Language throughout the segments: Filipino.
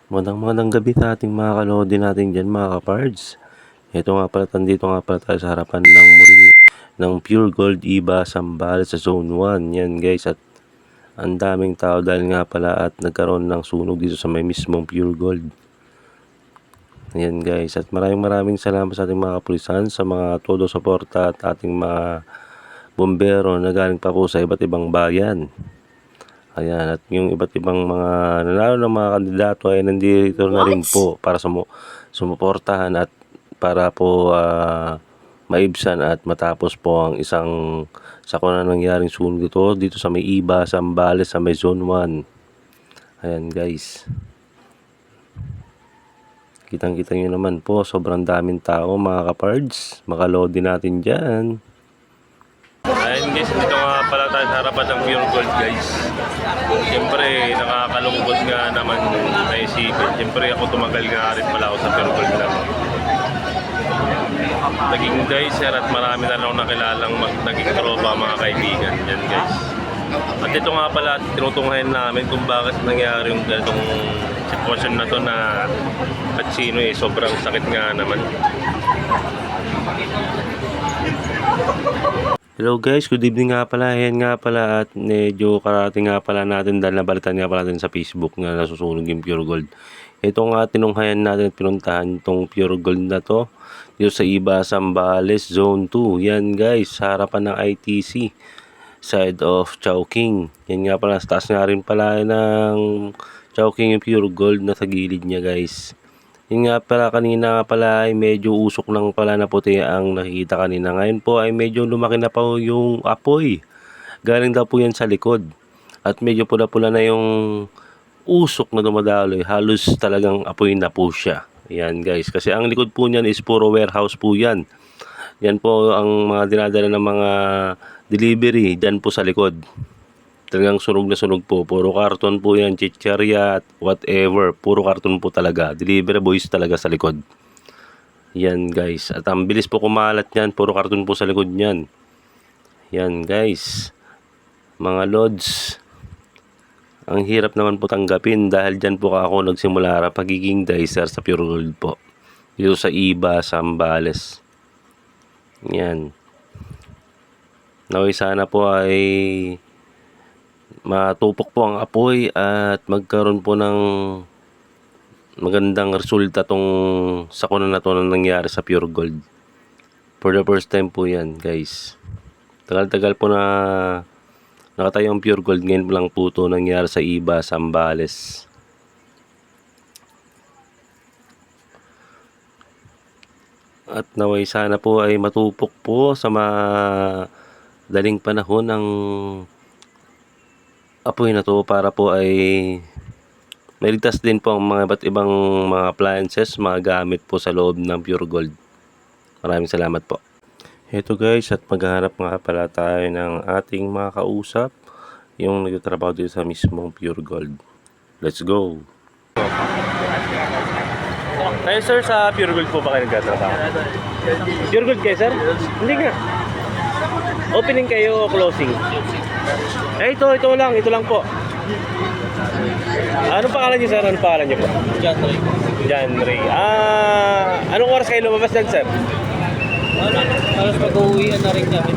Magandang gabi sa ating mga kalodi natin dyan mga kapards. Ito nga pala, nandito nga pala tayo sa harapan ng muli ng Pure Gold Iba Sambales sa Zone 1. Yan guys, at ang daming tao dahil nga pala at nagkaroon ng sunog dito sa may mismong Pure Gold. Yan guys, at maraming salamat sa ating mga kapulisan, sa mga todo suporta at ating mga bombero na galing pa po sa iba't ibang bayan. Ayan, at yung iba't ibang mga nanalo ng mga kandidato ay nandito na rin po para sumuportahan at para po maibsan at matapos po ang isang sakuna nangyaring sunog dito sa may Iba, Sambales, sa may Zone 1. Ayan guys. Kitang-kita nyo naman po, sobrang daming tao mga kapards. Makalodi natin dyan. Ayun guys, dito nga pala tayo sa harapan ng Pure Gold guys. Siyempre, nakakalungkot nga naman naisipin. Siyempre, ako tumagal nga rin pala ako sa Pure Gold lang. Naging dicer at marami na lang nakilalang naging tropa mga kaibigan. Yan guys. At ito nga pala, tinutunghayan namin kung bakit nangyari yung ganitong sitwasyon na to na at sino sobrang sakit nga naman. Hello guys, good evening nga pala. Ayan nga pala, at medyo karating nga pala natin dahil nabalitan nga pala natin sa Facebook na nasusunog yung Pure Gold. Ito nga tinunghayan natin at pinuntahan itong Pure Gold na to dito sa Iba, Sambales, Zone 2. Yan guys, sa harapan ng ITC, side of Chowking. Yan nga pala, sa taas nga rin pala ng Chowking yung Pure Gold na sa gilid niya guys. Yun nga pala, kanina nga pala ay medyo usok lang pala na puti ang nakikita kanina. Ngayon po ay medyo lumaki na pa yung apoy. Galing daw po yan sa likod. At medyo pula-pula na yung usok na dumadaloy. Halos talagang apoy na po siya. Yan guys. Kasi ang likod po niyan is puro warehouse po yan. Yan po ang mga dinadala ng mga delivery dyan po sa likod. Talagang sunog na sunog po. Puro karton po yan, chichirya at whatever. Puro karton po talaga. Delivery boys talaga sa likod. Yan guys. At ang bilis po kumalat yan. Puro karton po sa likod yan. Yan guys. Mga lods. Ang hirap naman po tanggapin dahil dyan po ako nagsimula pagiging dicer sa Pure Gold po. Dito sa Iba, Sambales. Yan. Naway sana po ay matupok po ang apoy at magkaroon po ng magandang resulta tong sakuna na to na nangyari sa Pure Gold. For the first time po yan guys. Tagal-tagal po na nakatayo ang Pure Gold. Ngayon lang po ito nangyari sa Iba, Sambales. At naway sana po ay matupok po sa madaling panahon ng apoy na to para po ay maligtas din po ang mga iba't ibang mga appliances, mga gamit po sa loob ng Pure Gold. Maraming salamat po. Heto guys, at maghahanap nga pala tayo ng ating mga kausap, yung nagtatrabaho dito sa mismong Pure Gold. Let's go! Tayo sir, sa Pure Gold po ba kayo nagtatrabaho? Pure Gold kayo sir? Hindi nga. Opening kayo o closing? Ito lang po. Anong pangalan niyo sir? Anong pangalan niyo po? John Ray. Anong oras kayo lumabas dyan sir? Alas pag-uwian na rin kami.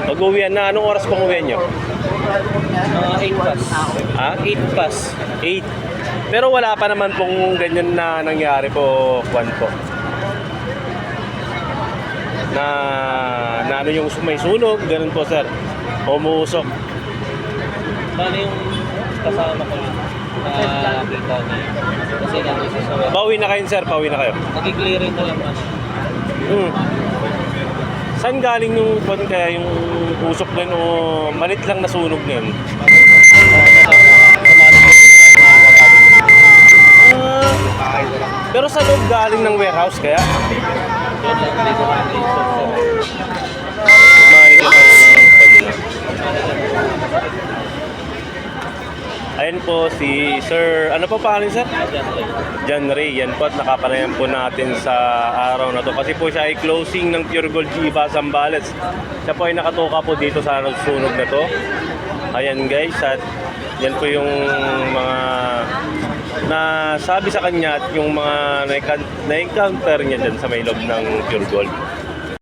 Pag-uwian na, anong oras pang uwian niyo? 8 pass. 8 pass. 8. Pero wala pa naman pong ganyan na nangyari po, Juan po. Na ano yung may sunog, ganun po sir. Umusok. Paano yung kasama ko yun? Nakita niya. Kasi nandito sa web. Pauwi na kayo sir, pauwi na kayo. Nag-clearing na lang na. Saan galing yung kaya yung usok din o malit lang na sunog din? Pero sa loob galing ng warehouse kaya? Ayan po si Sir, ano po pangalan sir? John Ray. Yan po at nakapanayan po natin sa araw na to. Kasi po siya ay closing ng Pure Gold Iba, Sambales. Siya po ay nakatuka po dito sa sunog na to. Ayan guys, at yan po yung mga na sabi sa kanya at yung mga na-encounter niya dyan sa may loob ng Pure Gold.